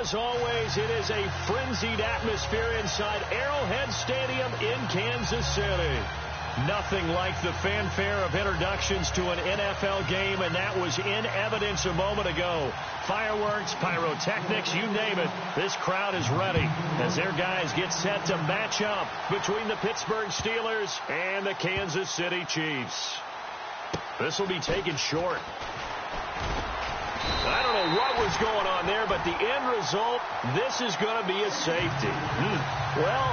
As always, it is a frenzied atmosphere inside Arrowhead Stadium in Kansas City. Nothing like the fanfare of introductions to an NFL game, and that was in evidence a moment ago. Fireworks, pyrotechnics, you name it. This crowd is ready as their guys get set to match up between the Pittsburgh Steelers and the Kansas City Chiefs. This will be taken short. I don't know what was going on there, but the end result, this is going to be a safety. Well,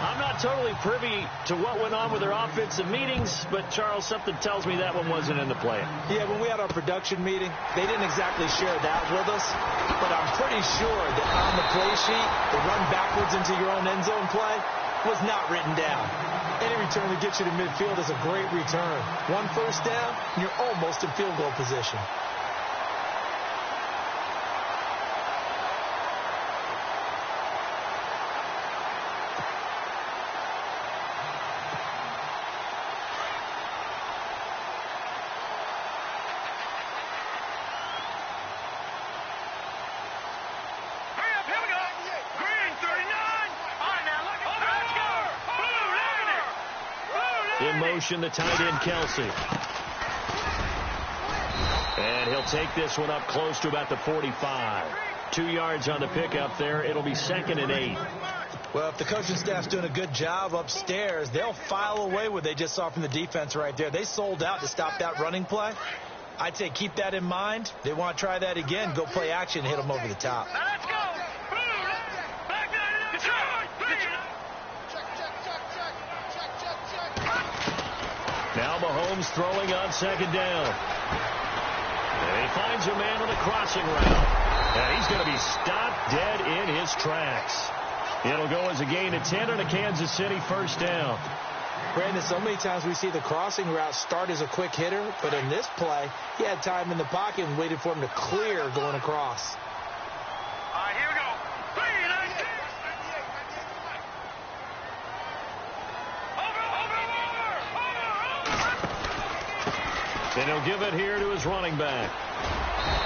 I'm not totally privy to what went on with their offensive meetings, but, Charles, something tells me that one wasn't in the plan. Yeah, when we had our production meeting, they didn't exactly share that with us, but I'm pretty sure that on the play sheet, the run backwards into your own end zone play was not written down. Any return that gets you to midfield is a great return. One first down, and you're almost in field goal position. In motion, the tight end, Kelsey. And he'll take this one up close to about the 45. 2 yards on the pickup there. It'll be 2nd and 8. Well, if the coaching staff's doing a good job upstairs, they'll file away what they just saw from the defense right there. They sold out to stop that running play. I'd say keep that in mind. They want to try that again. Go play action, hit them over the top. Let's go. Now Mahomes throwing on 2nd down. And he finds a man on the crossing route. And he's going to be stopped dead in his tracks. It'll go as a gain of 10 and a Kansas City first down. Brandon, so many times we see the crossing route start as a quick hitter, but in this play, he had time in the pocket and waited for him to clear going across. All right, here we go. And he'll give it here to his running back.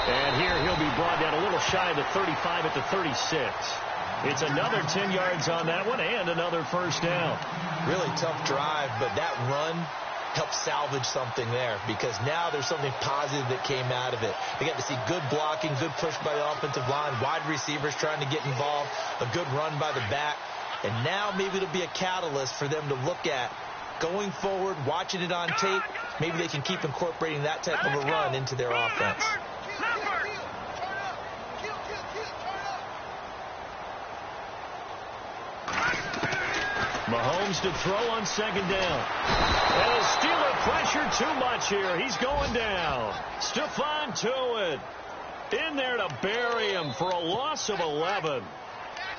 And here he'll be brought down a little shy of the 35 at the 36. It's another 10 yards on that one and another first down. Really tough drive, but that run helped salvage something there because now there's something positive that came out of it. They got to see good blocking, good push by the offensive line, wide receivers trying to get involved, a good run by the back. And now maybe it'll be a catalyst for them to look at going forward, watching it on tape. Maybe they can keep incorporating that type of a run into their offense. Mahomes to throw on 2nd down. And the Steeler pressure too much here. He's going down. Stephon Tuitt in there to bury him for a loss of 11.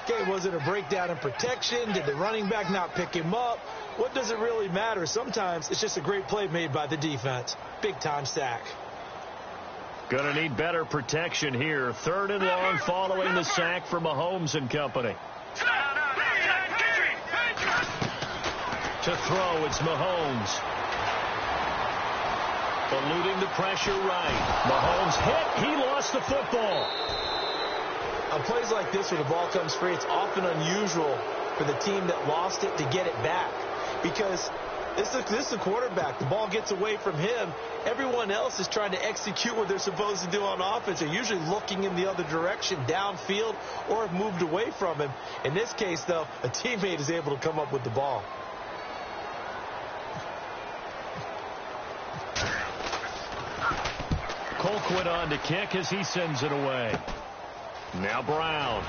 Okay, was it a breakdown in protection? Did the running back not pick him up? What does it really matter? Sometimes it's just a great play made by the defense. Big-time sack. Going to need better protection here. 3rd and long following the sack from Mahomes and company. To throw, it's Mahomes. Eluding the pressure right. Mahomes hit. He lost the football. On plays like this where the ball comes free, it's often unusual for the team that lost it to get it back. Because this is the quarterback. The ball gets away from him. Everyone else is trying to execute what they're supposed to do on offense. They're usually looking in the other direction, downfield, or have moved away from him. In this case, though, a teammate is able to come up with the ball. Colquitt on to kick as he sends it away. Now Brown.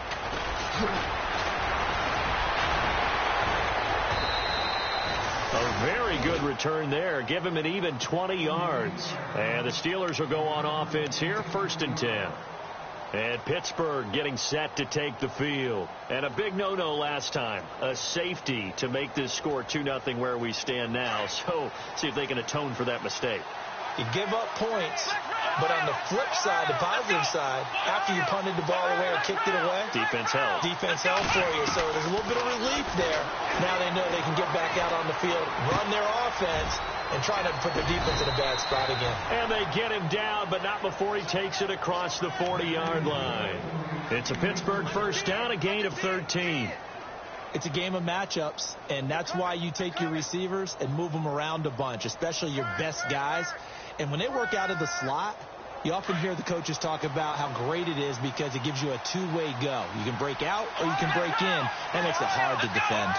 A very good return there. Give him an even 20 yards. And the Steelers will go on offense here, 1st and 10. And Pittsburgh getting set to take the field. And a big no-no last time. A safety to make this score 2-0 where we stand now. So see if they can atone for that mistake. You give up points, but on the flip side, the positive side, after you punted the ball away or kicked it away, defense held. Defense held for you, so there's a little bit of relief there. Now they know they can get back out on the field, run their offense, and try to put their defense in a bad spot again. And they get him down, but not before he takes it across the 40-yard line. It's a Pittsburgh first down, a gain of 13. It's a game of matchups, and that's why you take your receivers and move them around a bunch, especially your best guys. And when they work out of the slot, you often hear the coaches talk about how great it is because it gives you a two-way go. You can break out or you can break in. That makes it hard to defend.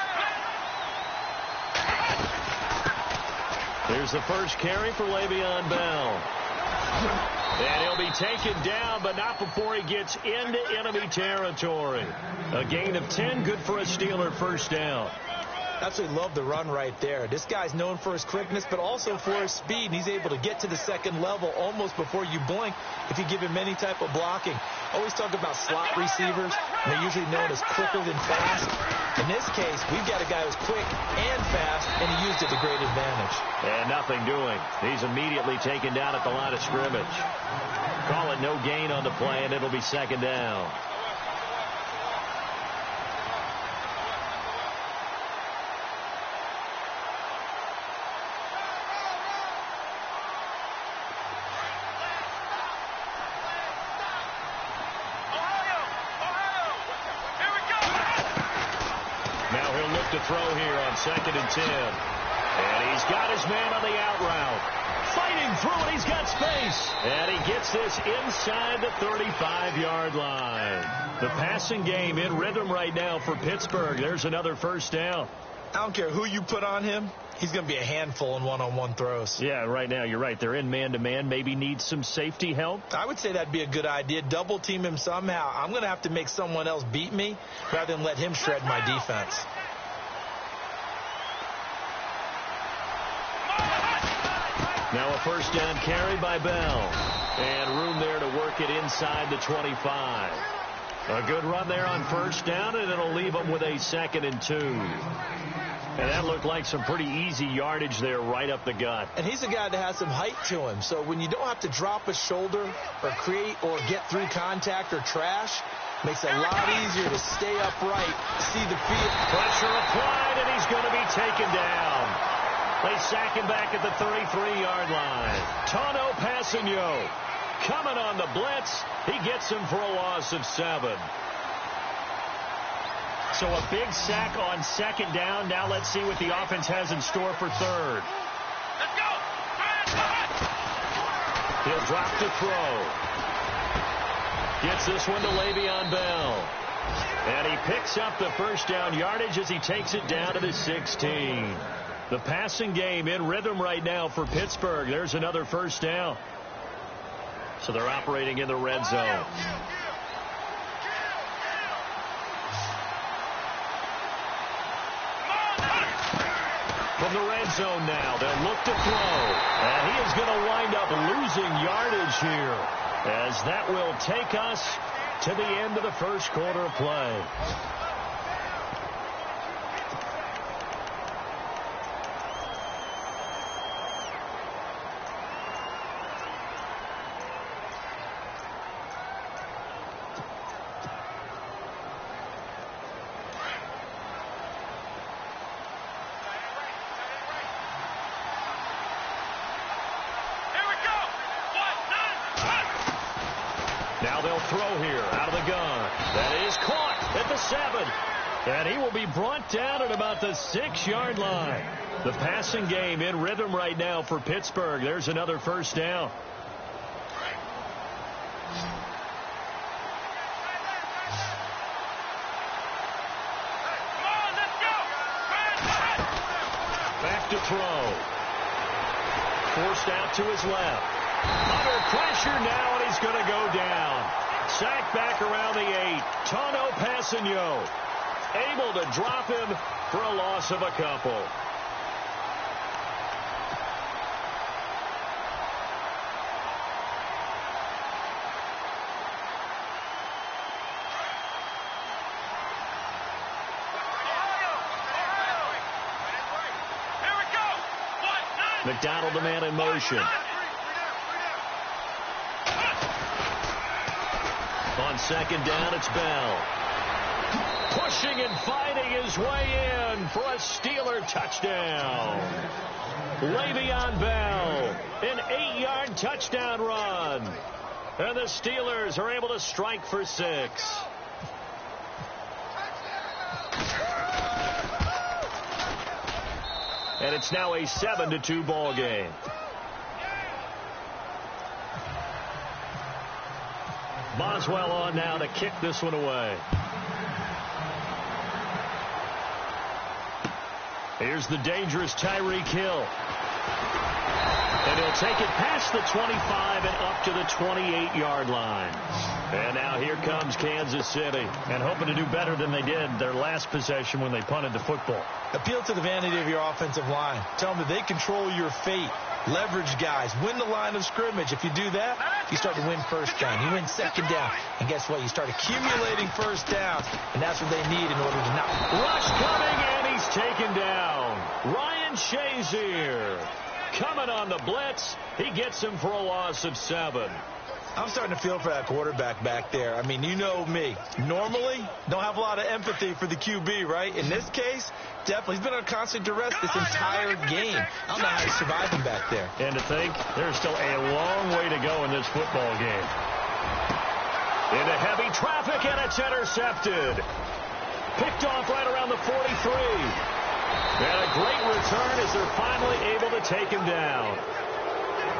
Here's the first carry for Le'Veon Bell. And he'll be taken down, but not before he gets into enemy territory. A gain of 10, good for a Steeler first down. Absolutely love the run right there. This guy's known for his quickness, but also for his speed. And he's able to get to the second level almost before you blink if you give him any type of blocking. Always talk about slot receivers. And they're usually known as quicker than fast. In this case, we've got a guy who's quick and fast, and he used it to great advantage. And nothing doing. He's immediately taken down at the line of scrimmage. Call it no gain on the play, and it'll be second down. To throw here on 2nd and 10. And he's got his man on the out route. Fighting through it. He's got space. And he gets this inside the 35-yard line. The passing game in rhythm right now for Pittsburgh. There's another first down. I don't care who you put on him. He's going to be a handful in one-on-one throws. Yeah, right now you're right. They're in man-to-man. Maybe need some safety help. I would say that'd be a good idea. Double team him somehow. I'm going to have to make someone else beat me rather than let him shred my defense. Now a first down carry by Bell. And room there to work it inside the 25. A good run there on first down, and it'll leave them with a 2nd and 2. And that looked like some pretty easy yardage there right up the gut. And he's a guy that has some height to him. So when you don't have to drop a shoulder or create or get through contact or trash, makes it a lot easier to stay upright, see the field. Pressure applied, and he's going to be taken down. They sack him back at the 33-yard line. Tono Passigno coming on the blitz. He gets him for a loss of 7. So a big sack on 2nd down. Now let's see what the offense has in store for 3rd. Let's go! He'll drop to throw. Gets this one to Le'Veon Bell. And he picks up the first down yardage as he takes it down to the 16. The passing game in rhythm right now for Pittsburgh. There's another first down. So they're operating in the red zone. From the red zone now, they'll look to throw. And he is going to wind up losing yardage here, as that will take us to the end of the first quarter of play. Now they'll throw here out of the gun. That is caught at the 7. And he will be brought down at about the 6-yard line. The passing game in rhythm right now for Pittsburgh. There's another first down. Back to throw. Forced out to his left. Under pressure now, and he's going to go down. Sacked back around the 8. Tono Passigno able to drop him for a loss of a couple. McDonald, the man in motion. On 2nd down, it's Bell. Pushing and fighting his way in for a Steeler touchdown. Le'Veon Bell, an 8-yard touchdown run. And the Steelers are able to strike for 6. And it's now a 7-2 ball game. Boswell on now to kick this one away. Here's the dangerous Tyreek Hill. And he'll take it past the 25 and up to the 28-yard line. And now here comes Kansas City. And hoping to do better than they did their last possession when they punted the football. Appeal to the vanity of your offensive line. Tell them that they control your fate. Leverage guys. Win the line of scrimmage. If you do that, you start to win first down. You win second down. And guess what? You start accumulating first downs. And that's what they need in order to not. Rush coming, and he's taken down. Ryan Shazier coming on the blitz. He gets him for a loss of 7. I'm starting to feel for that quarterback back there. I mean, you know me. Normally, don't have a lot of empathy for the QB, right? In this case, definitely. He's been under constant duress this entire game. I don't know how he's surviving back there. And to think, there's still a long way to go in this football game. Into heavy traffic, and it's intercepted. Picked off right around the 43. And a great return as they're finally able to take him down.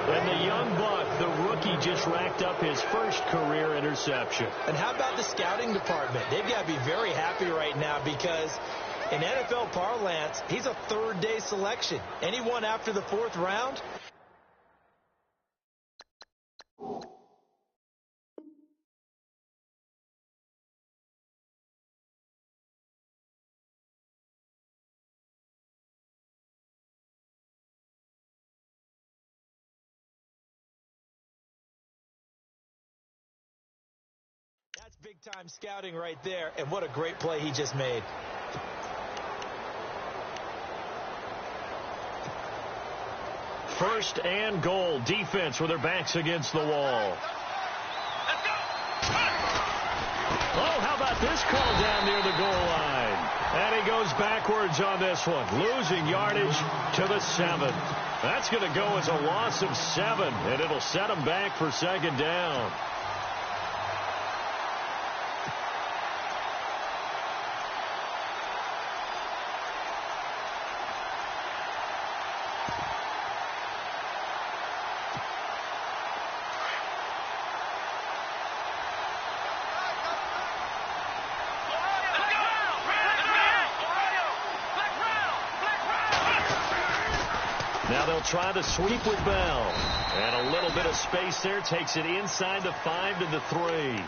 And the young buck, the rookie, just racked up his first career interception. And how about the scouting department? They've got to be very happy right now because in NFL parlance, he's a third-day selection. Anyone after the 4th round? That's big-time scouting right there, and what a great play he just made. First and goal. Defense with their backs against the wall. Oh, how about this call down near the goal line? And he goes backwards on this one, losing yardage to the 7. That's going to go as a loss of 7, and it'll set him back for second down. Now they'll try the sweep with Bell. And a little bit of space there takes it inside the 5 to the 3.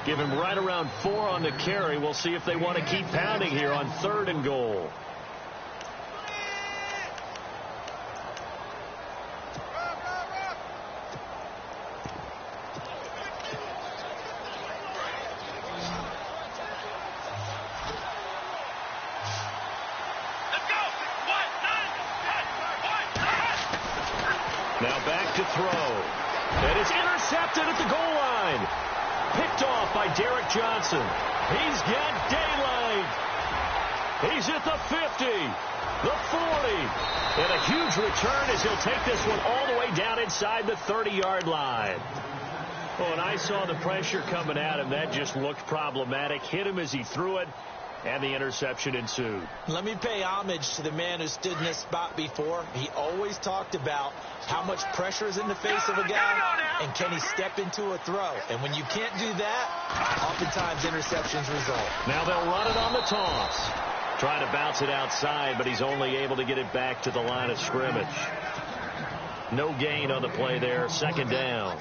Give him right around 4 on the carry. We'll see if they want to keep pounding here on 3rd and goal. Now back to throw. And it's intercepted at the goal line. Picked off by Derek Johnson. He's got daylight. He's at the 50, the 40. And a huge return as he'll take this one all the way down inside the 30-yard line. Oh, and I saw the pressure coming at him. That just looked problematic. Hit him as he threw it. And the interception ensued. Let me pay homage to the man who stood in this spot before. He always talked about how much pressure is in the face of a guy, and can he step into a throw. And when you can't do that, oftentimes interceptions result. Now they'll run it on the toss. Trying to bounce it outside, but he's only able to get it back to the line of scrimmage. No gain on the play there. Second down.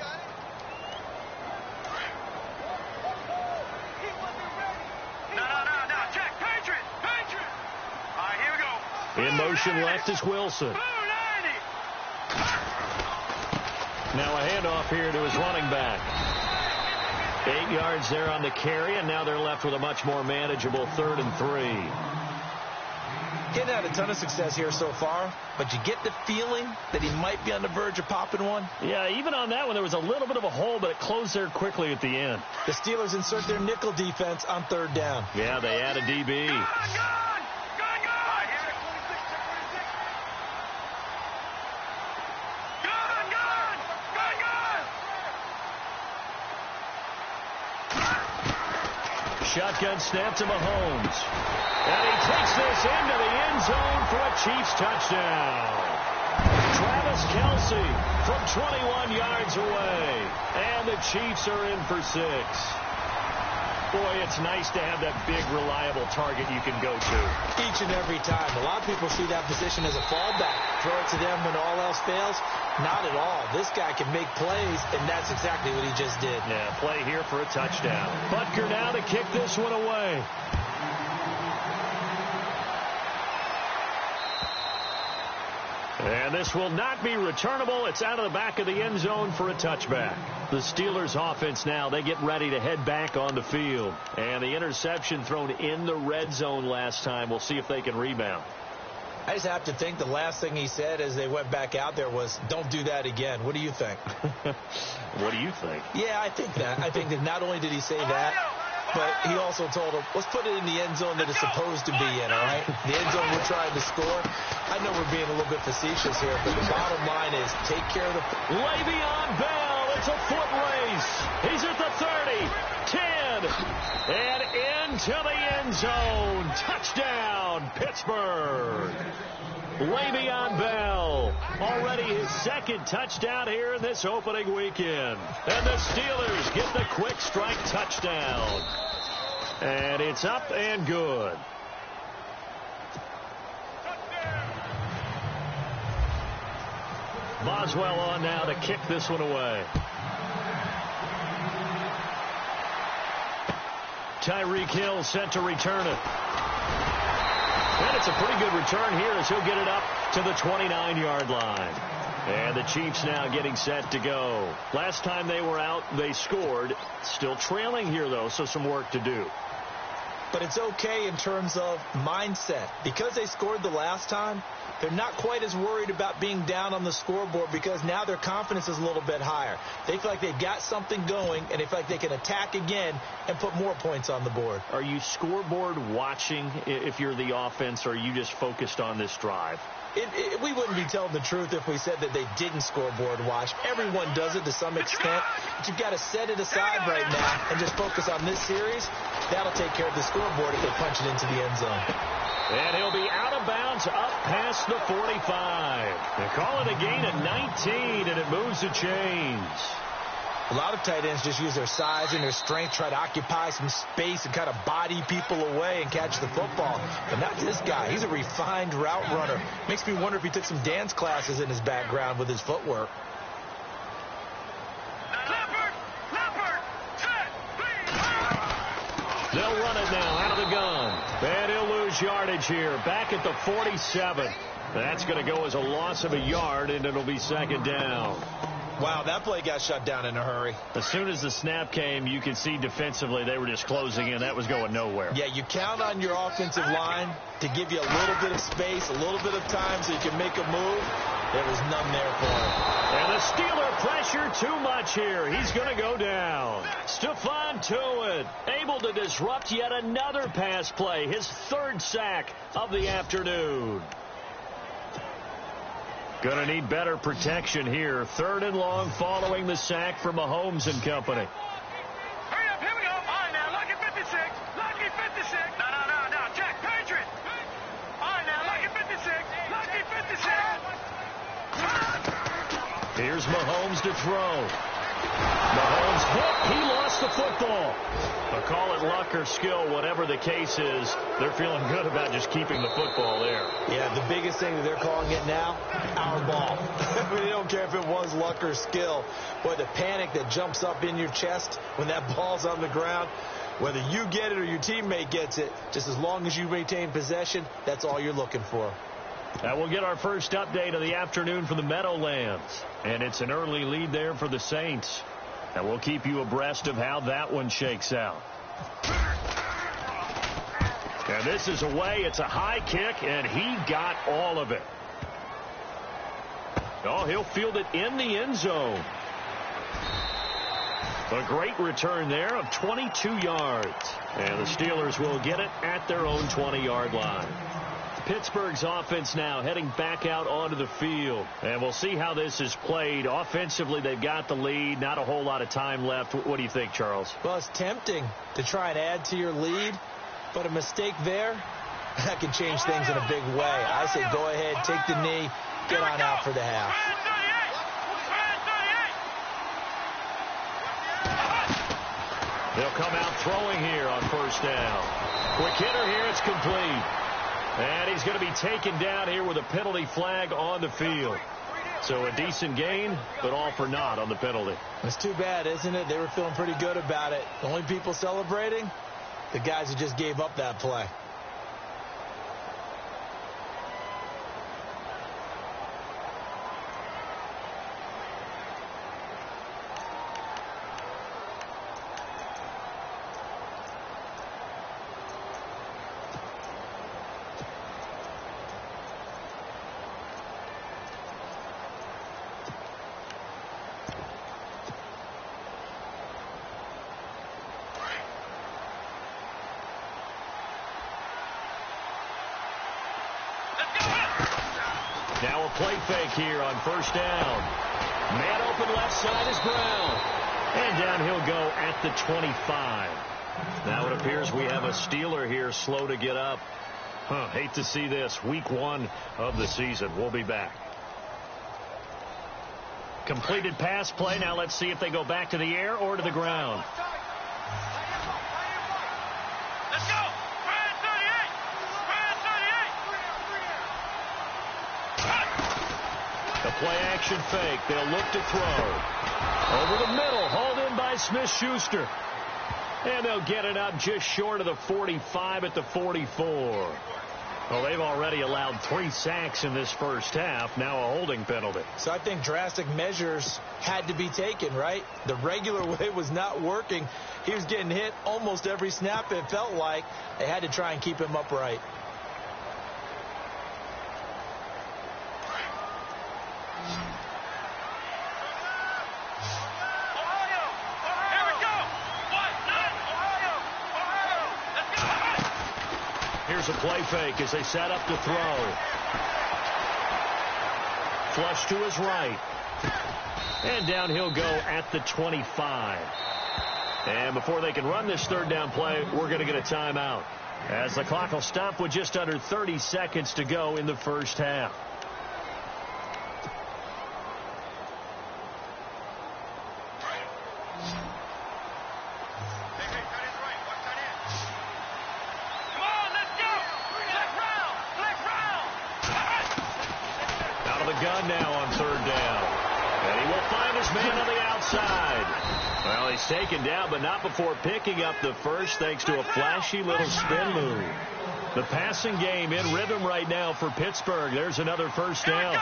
In motion left is Wilson. Now a handoff here to his running back. 8 yards there on the carry, and now they're left with a much more manageable 3rd and 3. Getting had a ton of success here so far, but you get the feeling that he might be on the verge of popping one. Yeah, even on that one, there was a little bit of a hole, but it closed there quickly at the end. The Steelers insert their nickel defense on 3rd down. Yeah, they add a DB. shotgun snap to Mahomes. And he takes this into the end zone for a Chiefs touchdown. Travis Kelce from 21 yards away. And the Chiefs are in for 6. Boy, it's nice to have that big, reliable target you can go to. Each and every time. A lot of people see that position as a fallback. Throw it to them when all else fails. Not at all. This guy can make plays, and that's exactly what he just did. Yeah, play here for a touchdown. Butker now to kick this one away. And this will not be returnable. It's out of the back of the end zone for a touchback. The Steelers offense now, they get ready to head back on the field. And the interception thrown in the red zone last time. We'll see if they can rebound. I just have to think the last thing he said as they went back out there was, don't do that again. What do you think? What do you think? Yeah, I think that. I think that not only did he say that, but he also told him, let's put it in the end zone that it's supposed to be in, all right? The end zone we're trying to score. I know we're being a little bit facetious here, but the bottom line is take care of the... Le'Veon Bell, it's a foot race. He's at the 30, 10, and into the end zone. Touchdown, Pittsburgh. Le'Veon Bell, already his second touchdown here in this opening weekend. And the Steelers get the quick strike touchdown. And it's up and good. Boswell on now to kick this one away. Tyreek Hill set to return it. And it's a pretty good return here as he'll get it up to the 29-yard line. And the Chiefs now getting set to go. Last time they were out, they scored. Still trailing here, though, so some work to do. But it's okay in terms of mindset. Because they scored the last time, they're not quite as worried about being down on the scoreboard because now their confidence is a little bit higher. They feel like they've got something going, and they feel like they can attack again and put more points on the board. Are you scoreboard watching if you're the offense, or are you just focused on this drive? We wouldn't be telling the truth if we said that they didn't scoreboard watch. Everyone does it to some extent, but you've got to set it aside right now and just focus on this series. That'll take care of the scoreboard if they punch it into the end zone. And he'll be out of bounds up past the 45. They call it a gain of 19, and it moves the chains. A lot of tight ends just use their size and their strength, try to occupy some space and kind of body people away and catch the football. But not this guy. He's a refined route runner. Makes me wonder if he took some dance classes in his background with his footwork. They'll run it now out of the gun. And he'll lose yardage here. Back at the 47. That's going to go as a loss of a yard, and it'll be second down. Wow, that play got shut down in a hurry. As soon as the snap came, you could see defensively they were just closing in. That was going nowhere. Yeah, you count on your offensive line to give you a little bit of space, a little bit of time so you can make a move. There was none there for him. And the Steeler pressure too much here. He's going to go down. Stephon Tuitt able to disrupt yet another pass play. His third sack of the afternoon. Going to need better protection here. Third and long following the sack from Mahomes and company. Hurry up, here we go. All right, now, lucky 56. Lucky 56. No, Jack, Patriot. All right, now, lucky 56. Lucky 56. Here's Mahomes to throw. Mahomes hit. He lost the football. But call it luck or skill, whatever the case is, they're feeling good about just keeping the football there. Yeah, the biggest thing that they're calling it now, our ball. They don't care if it was luck or skill. Boy, the panic that jumps up in your chest when that ball's on the ground, whether you get it or your teammate gets it, just as long as you maintain possession, that's all you're looking for. Now we'll get our first update of the afternoon from the Meadowlands. And it's an early lead there for the Saints. And we'll keep you abreast of how that one shakes out. And this is away. It's a high kick, and he got all of it. Oh, he'll field it in the end zone. A great return there of 22 yards. And the Steelers will get it at their own 20-yard line. Pittsburgh's offense now heading back out onto the field. And we'll see how this is played. Offensively, they've got the lead. Not a whole lot of time left. What do you think, Charles? Well, it's tempting to try and add to your lead, but a mistake there, that can change things in a big way. I say go ahead, take the knee, get on out for the half. They'll come out throwing here on first down. Quick hitter here, it's complete. And he's going to be taken down here with a penalty flag on the field. So a decent gain, but all for naught on the penalty. It's too bad, isn't it? They were feeling pretty good about it. The only people celebrating, the guys who just gave up that play. Now a play fake here on first down. Man open left side is Brown. And down he'll go at the 25. Now it appears we have a Steeler here slow to get up. Hate to see this. Week 1 of the season. We'll be back. Completed pass play. Now let's see if they go back to the air or to the ground. Let's go. Brand 38. Brand 38. The play action fake. They'll look to throw. Over the middle. Hauled in by Smith-Schuster. And they'll get it up just short of the 45 at the 44. Well, they've already allowed 3 sacks in this first half. Now a holding penalty. So I think drastic measures had to be taken, right? The regular way was not working. He was getting hit almost every snap, it felt like. They had to try and keep him upright. Here's a play fake as they set up to throw. Flush to his right. And down he'll go at the 25. And before they can run this third down play, we're going to get a timeout, as the clock will stop with just under 30 seconds to go in the first half. Gun now on third down. And he will find his man on the outside. Well, he's taken down, but not before picking up the first, thanks to a flashy little spin move. The passing game in rhythm right now for Pittsburgh. There's another first down.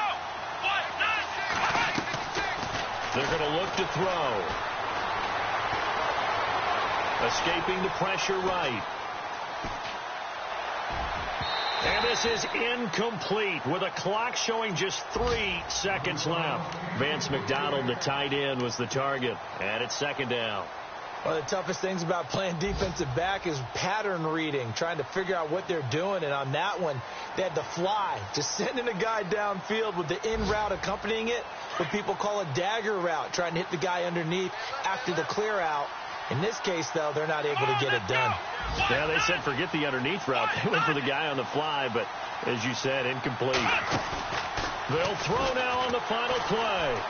They're going to look to throw. Escaping the pressure right. And this is incomplete with a clock showing just 3 seconds left. Vance McDonald, the tight end, was the target. And it's second down. One of the toughest things about playing defensive back is pattern reading, trying to figure out what they're doing. And on that one, they had the fly, just sending a guy downfield with the in route accompanying it, what people call a dagger route, trying to hit the guy underneath after the clear out. In this case, though, they're not able to get it done. Yeah, they said forget the underneath route. They went for the guy on the fly, but as you said, incomplete. They'll throw now on the final play.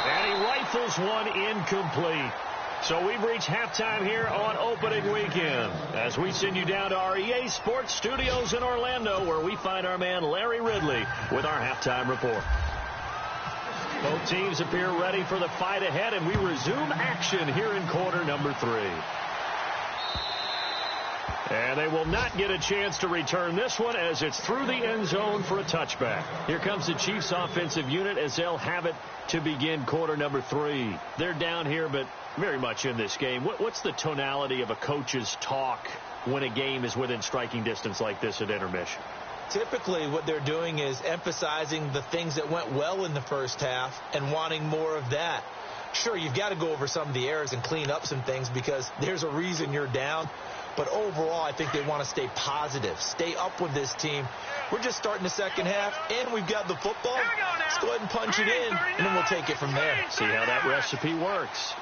And he rifles one incomplete. So we've reached halftime here on opening weekend as we send you down to our EA Sports Studios in Orlando, where we find our man Larry Ridley with our halftime report. Both teams appear ready for the fight ahead, and we resume action here in quarter number 3. And they will not get a chance to return this one as it's through the end zone for a touchback. Here comes the Chiefs offensive unit as they'll have it to begin quarter number 3. They're down here, but very much in this game. What's the tonality of a coach's talk when a game is within striking distance like this at intermission? Typically, what they're doing is emphasizing the things that went well in the first half and wanting more of that. Sure, you've got to go over some of the errors and clean up some things because there's a reason you're down. But overall, I think they want to stay positive, stay up with this team. We're just starting the second half, and we've got the football. Let's go ahead and punch it in, and then we'll take it from there. See how that recipe works.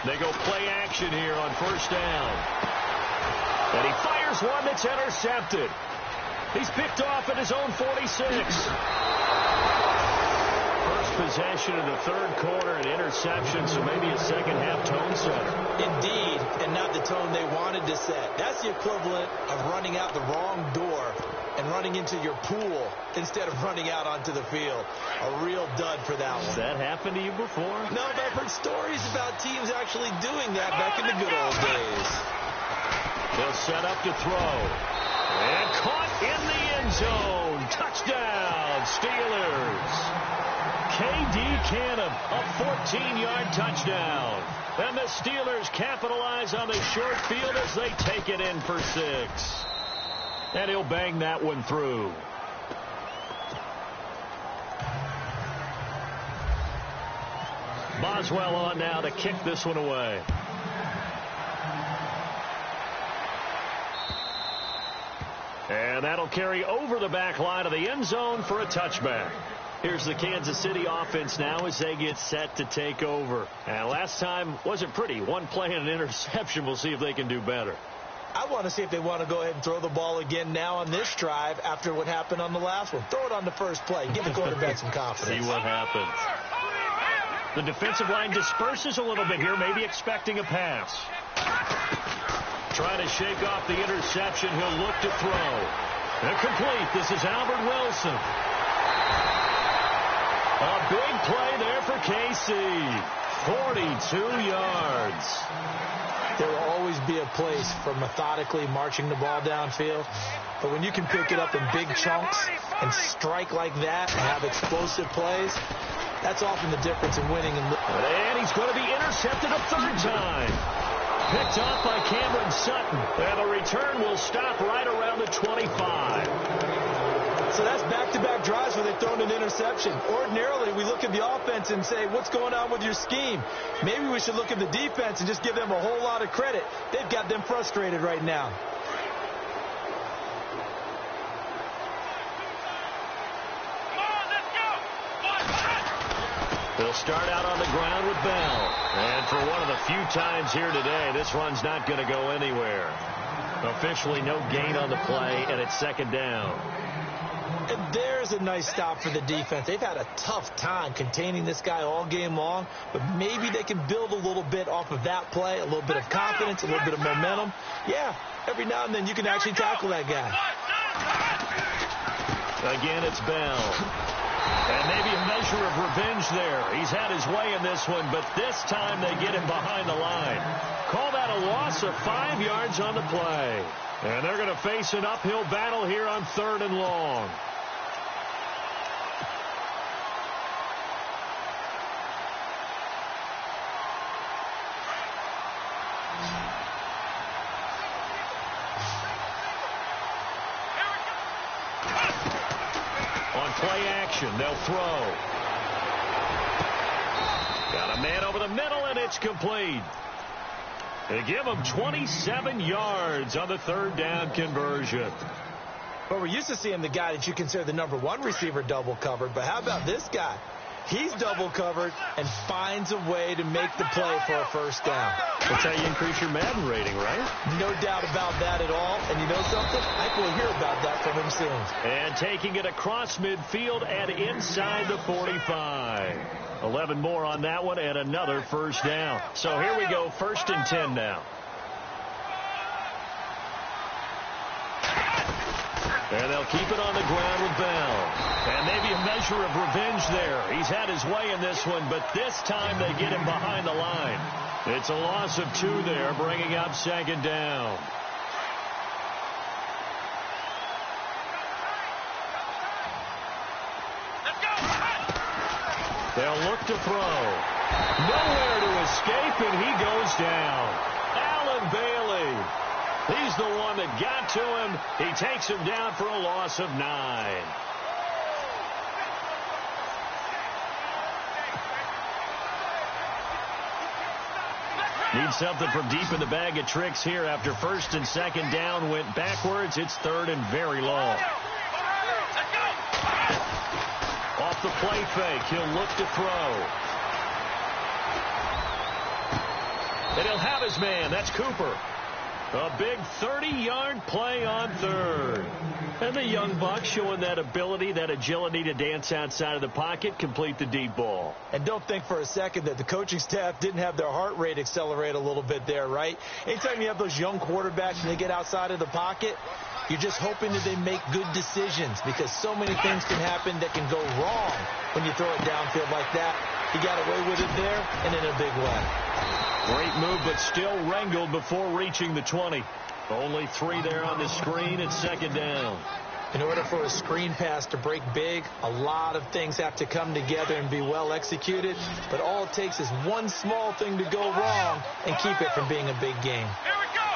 They go play action here on first down. And he fires one that's intercepted. He's picked off at his own 46. First possession of the third quarter, an interception, so maybe a second-half tone setter. Indeed, and not the tone they wanted to set. That's the equivalent of running out the wrong door and running into your pool instead of running out onto the field. A real dud for that one. Has that happened to you before? No, but I've heard stories about teams actually doing that back in the good old days. They'll set up to throw. And caught in the end zone. Touchdown, Steelers. K.D. Canham, a 14-yard touchdown. And the Steelers capitalize on the short field as they take it in for 6. And he'll bang that one through. Boswell on now to kick this one away. And that'll carry over the back line of the end zone for a touchback. Here's the Kansas City offense now as they get set to take over. And last time wasn't pretty. One play and an interception. We'll see if they can do better. I want to see if they want to go ahead and throw the ball again now on this drive after what happened on the last one. Throw it on the first play. Give the quarterback some confidence. See what happens. The defensive line disperses a little bit here, maybe expecting a pass. Trying to shake off the interception. He'll look to throw. Incomplete. This is Albert Wilson. A big play there for KC. 42 yards. There will always be a place for methodically marching the ball downfield. But when you can pick it up in big chunks and strike like that and have explosive plays, that's often the difference in winning. And he's going to be intercepted a third time. Picked off by Cameron Sutton. And the return will stop right around the 25. So that's back-to-back drives where they've thrown an interception. Ordinarily, we look at the offense and say, what's going on with your scheme? Maybe we should look at the defense and just give them a whole lot of credit. They've got them frustrated right now. They'll start out on the ground with Bell. And for one of the few times here today, this run's not going to go anywhere. Officially no gain on the play, and it's second down. And there's a nice stop for the defense. They've had a tough time containing this guy all game long, but maybe they can build a little bit off of that play, a little bit of confidence, a little bit of momentum. Yeah, every now and then you can actually tackle that guy. Again, it's Bell. And maybe a measure of revenge there. He's had his way in this one, but this time they get him behind the line. Call that a loss of 5 yards on the play. And they're going to face an uphill battle here on 3rd and long. On play action, they'll throw. Got a man over the middle, and it's complete. They give him 27 yards on the 3rd down conversion. Well, we're used to seeing the guy that you consider the #1 receiver double covered, but how about this guy? He's double covered and finds a way to make the play for a first down. That's how you increase your Madden rating, right? No doubt about that at all. And you know something? I think we'll hear about that from him soon. And taking it across midfield and inside the 45. 11 more on that one and another first down. So here we go, 1st and 10 now. And they'll keep it on the ground with Bell. And maybe a measure of revenge there. He's had his way in this one, but this time they get him behind the line. It's a loss of 2 there, bringing up 2nd down. They'll look to throw. Nowhere to escape, and he goes down. Allen Bailey. He's the one that got to him. He takes him down for a loss of 9. Need something from deep in the bag of tricks here after first and second down went backwards. It's third and very long. Off the play fake, he'll look to throw. And he'll have his man. That's Cooper. A big 30-yard play on third. And the young buck showing that ability, that agility to dance outside of the pocket, complete the deep ball. And don't think for a second that the coaching staff didn't have their heart rate accelerate a little bit there, right? Anytime you have those young quarterbacks and they get outside of the pocket, you're just hoping that they make good decisions because so many things can happen that can go wrong when you throw it downfield like that. He got away with it there and in a big way. Great move, but still wrangled before reaching the 20. Only 3 there on the screen at second down. In order for a screen pass to break big, a lot of things have to come together and be well executed. But all it takes is one small thing to go wrong and keep it from being a big game. Here we go.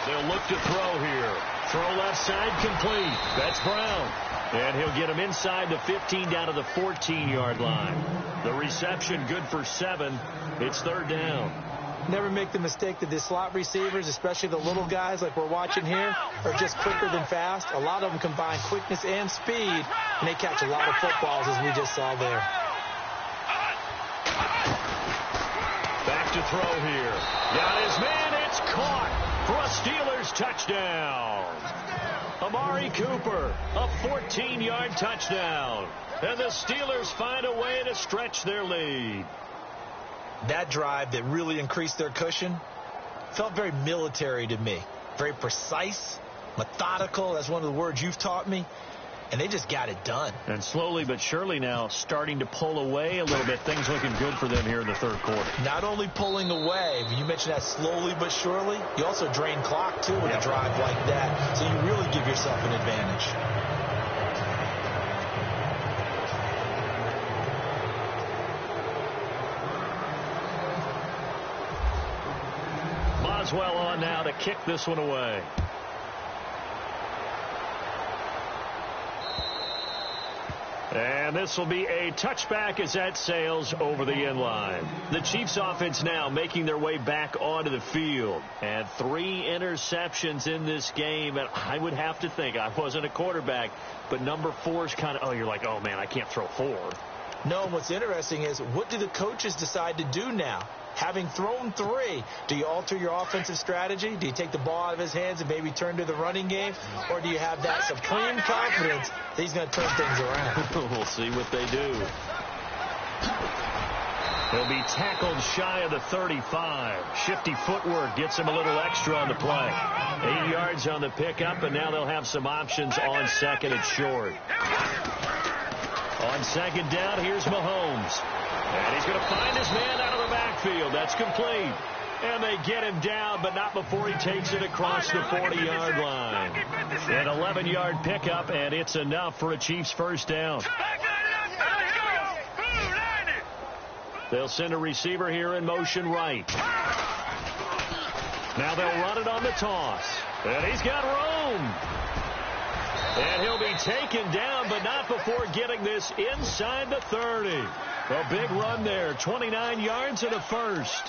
They'll look to throw here. Throw left side complete. That's Brown. And he'll get him inside the 15 down to the 14-yard line. The reception good for 7. It's third down. Never make the mistake that the slot receivers, especially the little guys like we're watching here, are just quicker than fast. A lot of them combine quickness and speed, and they catch a lot of footballs as we just saw there. Back to throw here. Got his man. It's caught for a Steelers touchdown. Amari Cooper, a 14-yard touchdown. And the Steelers find a way to stretch their lead. That drive that really increased their cushion felt very military to me. Very precise, methodical. That's one of the words you've taught me. And they just got it done. And slowly but surely now starting to pull away a little bit. Things looking good for them here in the third quarter. Not only pulling away, but you mentioned that slowly but surely. You also drain clock, too, with a drive like that. So you really give yourself an advantage. Boswell on now to kick this one away. And this will be a touchback as that sails over the end line. The Chiefs offense now making their way back onto the field. And 3 interceptions in this game. And I would have to think, I wasn't a quarterback, but number 4 is kind of, you're like, oh, man, I can't throw 4. No, and what's interesting is what do the coaches decide to do now? Having thrown 3, do you alter your offensive strategy? Do you take the ball out of his hands and maybe turn to the running game? Or do you have that supreme confidence that he's going to turn things around? We'll see what they do. He'll be tackled shy of the 35. Shifty footwork gets him a little extra on the play. 8 yards on the pickup, and now they'll have some options on second and short. On second down, here's Mahomes. And he's going to find his man out of the backfield. That's complete. And they get him down, but not before he takes it across the 40-yard line. An 11-yard pickup, and it's enough for a Chiefs first down. They'll send a receiver here in motion right. Now they'll run it on the toss. And he's got room. And he'll be taken down, but not before getting this inside the 30. A big run there, 29 yards and a first.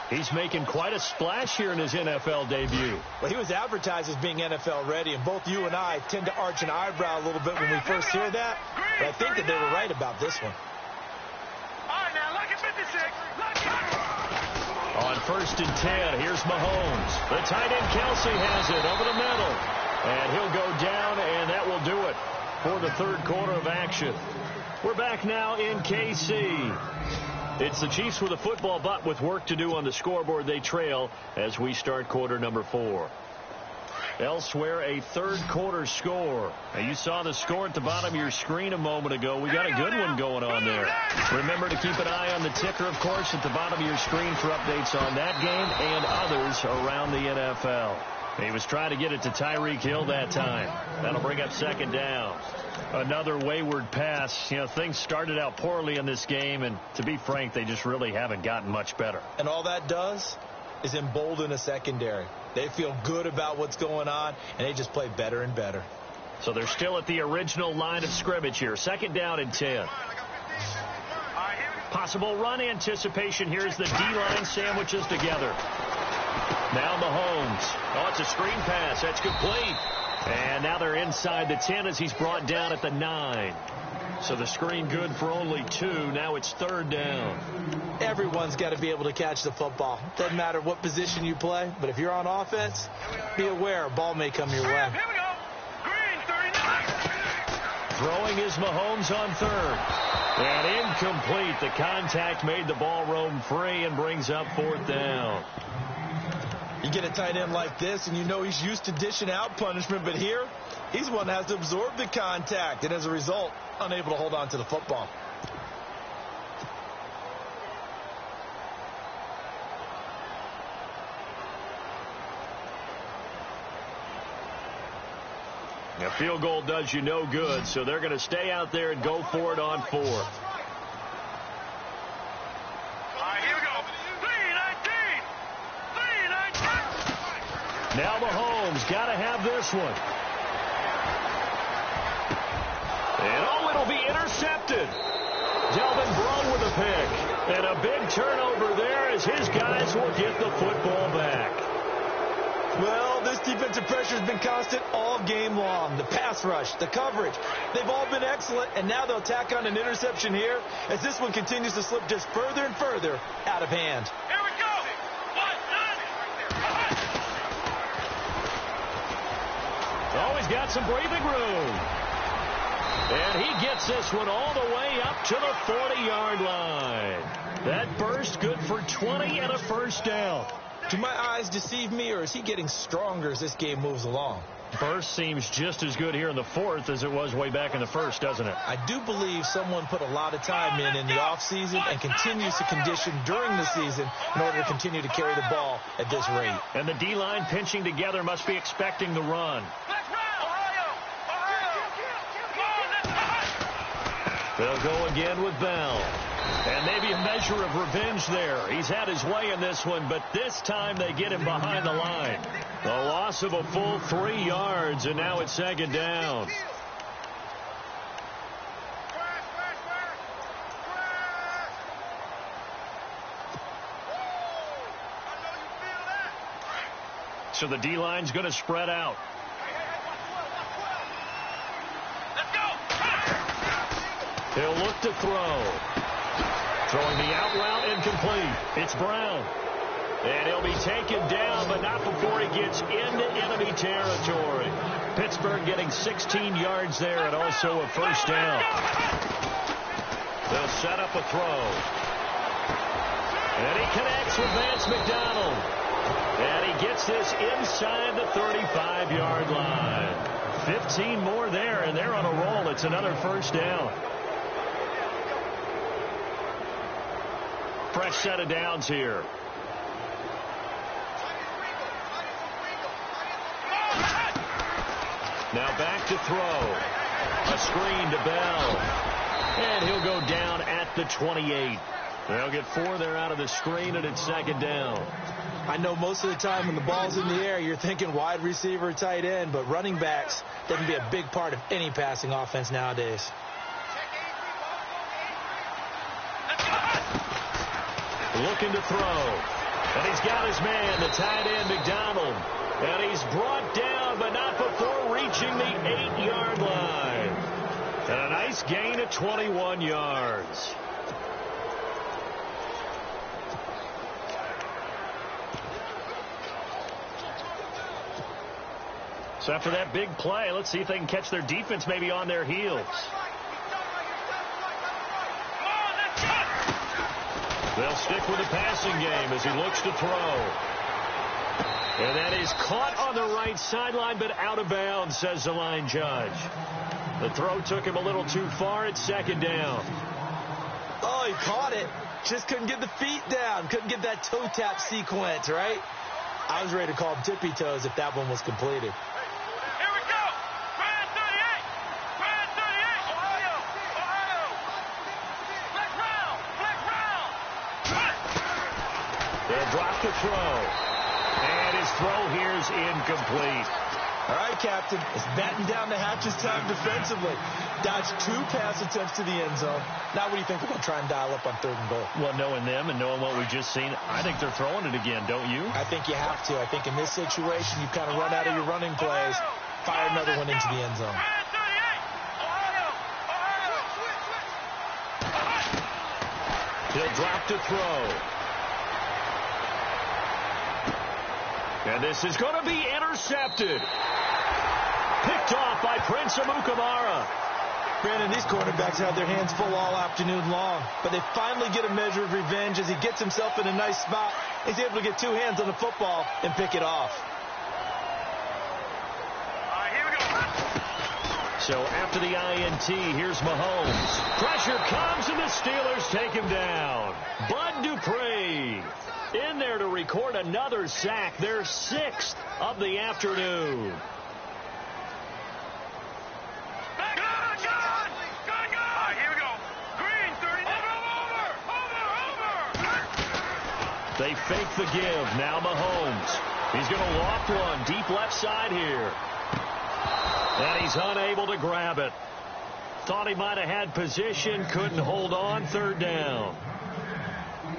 He's making quite a splash here in his NFL debut. Well, he was advertised as being NFL ready, and both you and I tend to arch an eyebrow a little bit when we first hear that. But I think that they were right about this one. All right, now, look at 56. On first and 10, here's Mahomes. The tight end Kelsey has it over the middle. And he'll go down, and that will do it for the third quarter of action. We're back now in KC. It's the Chiefs with a football, but with work to do on the scoreboard. They trail as we start quarter number 4. Elsewhere, a third quarter score. Now, you saw the score at the bottom of your screen a moment ago. We got a good one going on there. Remember to keep an eye on the ticker, of course, at the bottom of your screen for updates on that game and others around the NFL. He was trying to get it to Tyreek Hill that time. That'll bring up second down. Another wayward pass. You know, things started out poorly in this game, and to be frank, they just really haven't gotten much better. And all that does, is embolden a secondary. They feel good about what's going on, and they just play better and better. So they're still at the original line of scrimmage here. 2nd down and 10. Possible run anticipation here as the D-line sandwiches together. Now Mahomes. Oh, it's a screen pass. That's complete. And now they're inside the 10 as he's brought down at the 9. So the screen good for only 2. Now it's 3rd down. Everyone's got to be able to catch the football. Doesn't matter what position you play, but if you're on offense, be aware a ball may come your way. Here we go. Green 39. Throwing is Mahomes on 3rd. And incomplete. The contact made the ball roam free and brings up 4th down. You get a tight end like this, and you know he's used to dishing out punishment, but here, he's one that has to absorb the contact, and as a result, unable to hold on to the football. A field goal does you no good, so they're going to stay out there and go for it on 4th. All right, here we go. 319. 319. Now Mahomes got to have this one. And oh, it'll be intercepted. Delvin Breaux with a pick. And a big turnover there as his guys will get the football back. Well, this defensive pressure has been constant all game long. The pass rush, the coverage, they've all been excellent, and now they'll tack on an interception here as this one continues to slip just further and further out of hand. Here we go. 1-9. Oh, he's got some breathing room. And he gets this one all the way up to the 40-yard line. That burst good for 20 and a 1st down. Do my eyes deceive me, or is he getting stronger as this game moves along? Burst seems just as good here in the 4th as it was way back in the 1st, doesn't it? I do believe someone put a lot of time in the offseason and continues to condition during the season in order to continue to carry the ball at this rate. And the D-line pinching together must be expecting the run. They'll go again with Bell. And maybe a measure of revenge there. He's had his way in this one, but this time they get him behind the line. The loss of a full 3 yards, and now it's 2nd down. So the D-line's going to spread out. He'll look to throw. Throwing the out route incomplete. It's Brown. And he'll be taken down, but not before he gets into enemy territory. Pittsburgh getting 16 yards there and also a 1st down. They'll set up a throw. And he connects with Vance McDonald. And he gets this inside the 35-yard line. 15 more there, and they're on a roll. It's another 1st down. Fresh set of downs here. Now back to throw. A screen to Bell. And he'll go down at the 28. They'll get 4 there out of the screen, and it's 2nd down. I know most of the time when the ball's in the air, you're thinking wide receiver, tight end, but running backs, they can be a big part of any passing offense nowadays. Looking to throw. And he's got his man, the tight end, McDonald. And he's brought down, but not before reaching the 8-yard line. And a nice gain of 21 yards. So after that big play, let's see if they can catch their defense maybe on their heels. They'll stick with the passing game as he looks to throw. And that is caught on the right sideline, but out of bounds, says the line judge. The throw took him a little too far. It's 2nd down. Oh, he caught it. Just couldn't get the feet down. Couldn't get that toe tap sequence, right? I was ready to call him tippy toes if that one was completed. He'll drop the throw. And his throw here is incomplete. All right, Captain. It's batten down the hatches time defensively. Dodged 2 pass attempts to the end zone. Now what do you think they're going to try and dial up on 3rd and goal? Well, knowing them and knowing what we've just seen, I think they're throwing it again, don't you? I think you have to. I think in this situation, you've kind of run out of your running plays. Fire another one into the end zone. He'll drop to throw. And this is going to be intercepted. Picked off by Prince Amukamara. Brandon, these quarterbacks had their hands full all afternoon long, but they finally get a measure of revenge as he gets himself in a nice spot. He's able to get 2 hands on the football and pick it off. Here we go. So after the INT, here's Mahomes. Pressure comes, and the Steelers take him down. Bud Dupree in there to record another sack, their 6th of the afternoon. They fake the give. Now Mahomes. He's going to loft one deep left side here. And he's unable to grab it. Thought he might have had position. Couldn't hold on. 3rd down.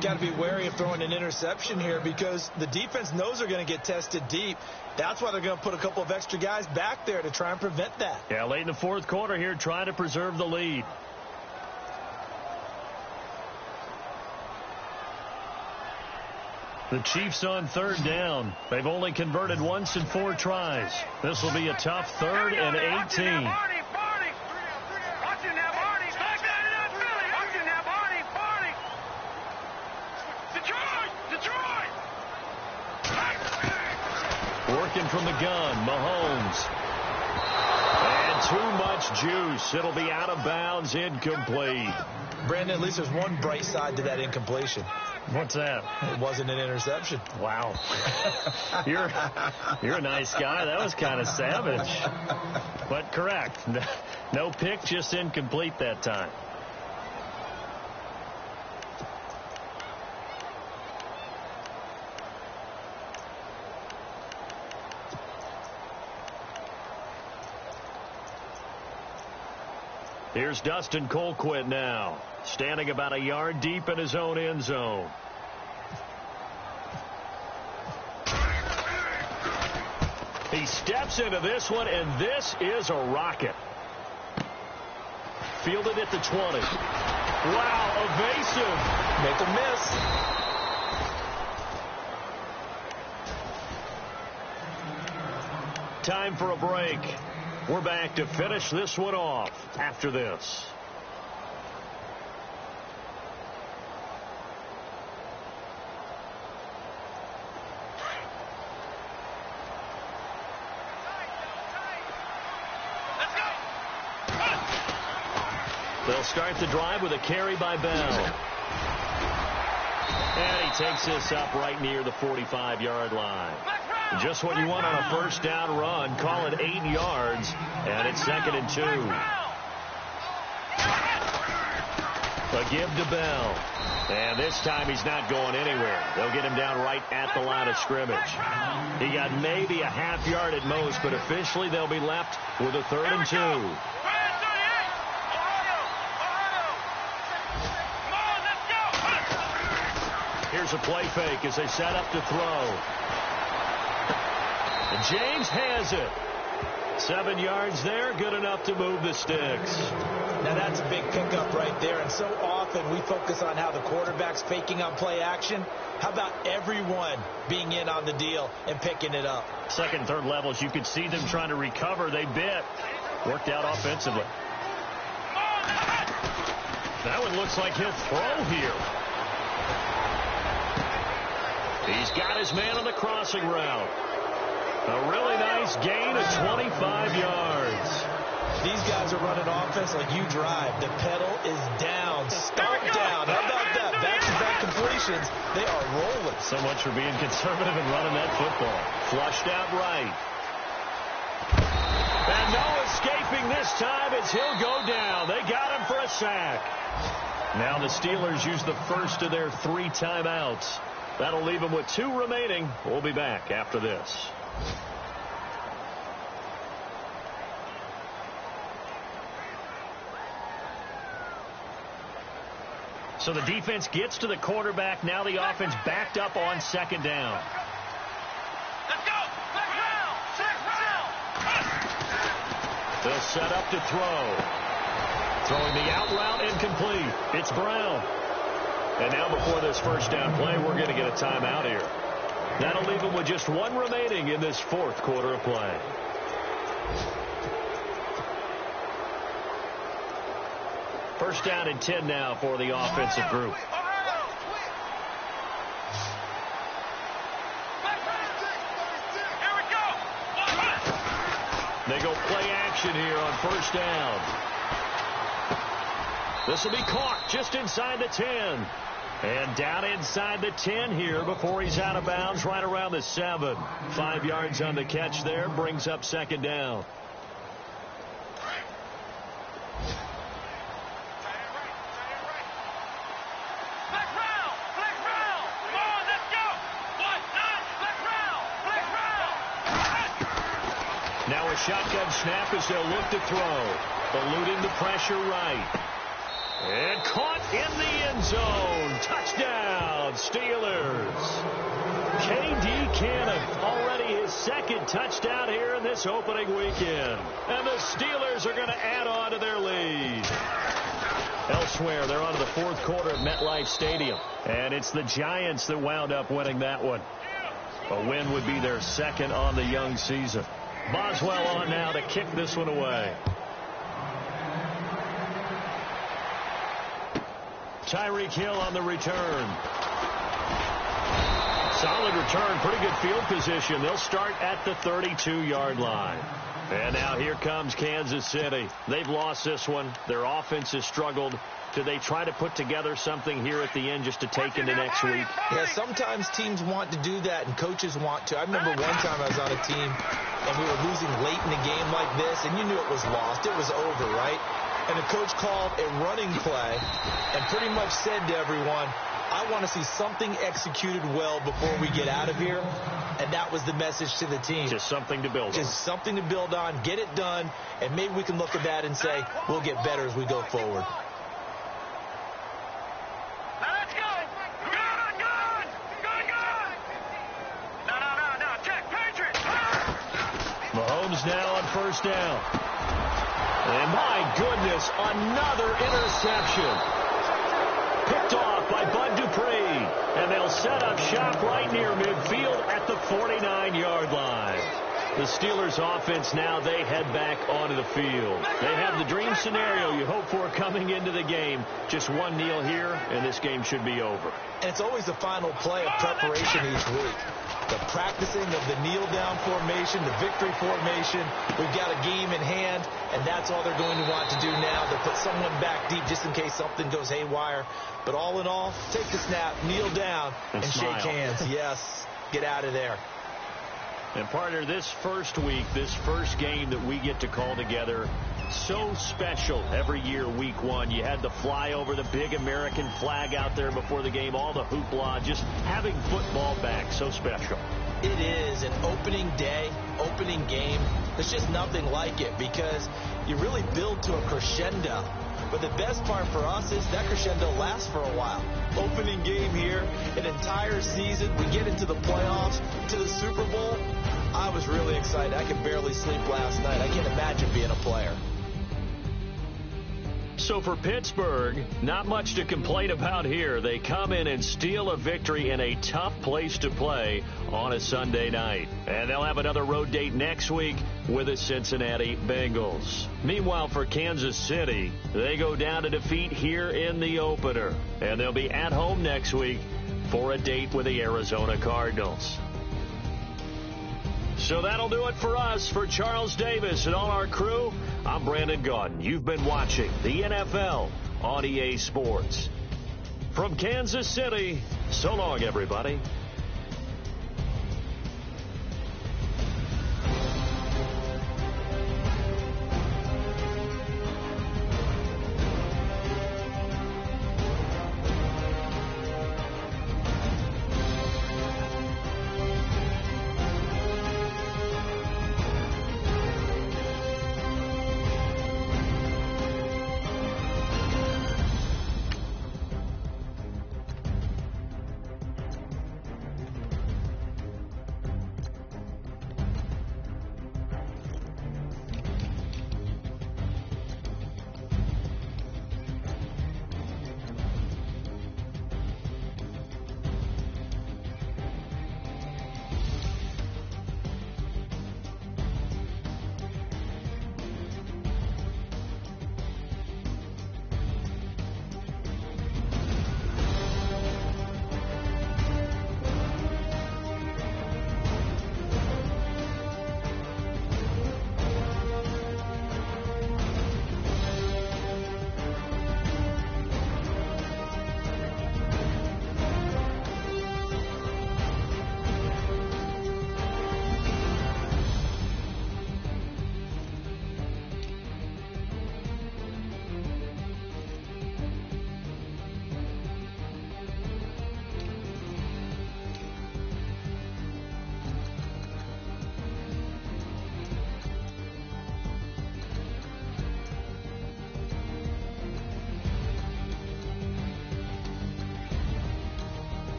Got to be wary of throwing an interception here because the defense knows they're going to get tested deep. That's why they're going to put a couple of extra guys back there to try and prevent that. Yeah, late in the 4th quarter here, trying to preserve the lead. The Chiefs on 3rd down. They've only converted once in 4 tries. This will be a tough 3rd and 18. Working from the gun, Mahomes. And too much juice. It'll be out of bounds, incomplete. Brandon, at least there's one bright side to that incompletion. What's that? It wasn't an interception. Wow. You're a nice guy. That was kind of savage. But correct. No pick, just incomplete that time. Here's Dustin Colquitt now, standing about a yard deep in his own end zone. He steps into this one, and this is a rocket. Fielded at the 20. Wow, evasive. Make a miss. Time for a break. We're back to finish this one off after this. They'll start the drive with a carry by Bell. And he takes this up right near the 45-yard line. Just what you want on a 1st down run. Call it 8 yards, and it's 2nd and 2. A give to Bell. And this time he's not going anywhere. They'll get him down right at the line of scrimmage. He got maybe a half yard at most, but officially they'll be left with a 3rd and 2. Here's a play fake as they set up to throw. And James has it. 7 yards there, good enough to move the sticks. Now that's a big pickup right there, and so often we focus on how the quarterback's faking on play action. How about everyone being in on the deal and picking it up? 2nd and 3rd levels, you could see them trying to recover. They bit. Worked out offensively. That one looks like he'll throw here. He's got his man on the crossing route. A really nice gain of 25 yards. These guys are running offense like you drive. The pedal is down. Start down. How about that? Back-to-back completions. They are rolling. So much for being conservative and running that football. Flushed out right. And no escaping this time as he'll go down. They got him for a sack. Now the Steelers use the first of their 3 timeouts. That'll leave them with 2 remaining. We'll be back after this. So the defense gets to the quarterback. Now the offense backed up on 2nd down. Let's go. They'll set up to throw. Throwing the out route, incomplete. It's Brown. And now before this first down play, we're going to get a timeout here. That'll leave them with just 1 remaining in this 4th quarter of play. First down and 10 now for the offensive group. They go play action here on first down. This will be caught just inside the 10. And down inside the 10 here before he's out of bounds, right around the 7. 5 yards on the catch there, brings up 2nd down. Now a shotgun snap as they'll look to throw. Eluding the pressure right. And caught in the end zone. Touchdown, Steelers. K.D. Cannon, already his 2nd touchdown here in this opening weekend. And the Steelers are going to add on to their lead. Elsewhere, they're on to the 4th quarter at MetLife Stadium. And it's the Giants that wound up winning that one. A win would be their 2nd on the young season. Boswell on now to kick this one away. Tyreek Hill on the return. Solid return, pretty good field position. They'll start at the 32-yard line. And now here comes Kansas City. They've lost this one. Their offense has struggled. Do they try to put together something here at the end just to take into next week? Yeah, sometimes teams want to do that and coaches want to. I remember one time I was on a team and we were losing late in a game like this, and you knew it was lost. It was over, right? And the coach called a running play and pretty much said to everyone, I want to see something executed well before we get out of here. And that was the message to the team. Just something to build on. Just something to build on, get it done, and maybe we can look at that and say, we'll get better as we go forward. Let's go. Good. No. Check. Patriots. Mahomes now on first down. And my goodness, another interception. Picked off by Bud Dupree. And they'll set up shop right near midfield at the 49-yard line. The Steelers offense now, they head back onto the field. They have the dream scenario you hope for coming into the game. Just one kneel here, and this game should be over. And it's always the final play of preparation each week. The practicing of the kneel-down formation, the victory formation. We've got a game in hand, and that's all they're going to want to do now. They'll put someone back deep just in case something goes haywire. But all in all, take the snap, kneel down, and shake hands. Yes, get out of there. And partner, this first week, this first game that we get to call together, so special every year, week one. You had the flyover, the big American flag out there before the game, all the hoopla, just having football back, so special. It is an opening day, opening game. There's just nothing like it because you really build to a crescendo. But the best part for us is that crescendo lasts for a while. Opening game here, an entire season. We get into the playoffs, to the Super Bowl. I was really excited. I could barely sleep last night. I can't imagine being a player. So for Pittsburgh, not much to complain about here. They come in and steal a victory in a tough place to play on a Sunday night. And they'll have another road date next week with the Cincinnati Bengals. Meanwhile, for Kansas City, they go down to defeat here in the opener. And they'll be at home next week for a date with the Arizona Cardinals. So that'll do it for us. For Charles Davis and all our crew, I'm Brandon Gaudin. You've been watching the NFL on EA Sports. From Kansas City, so long, everybody.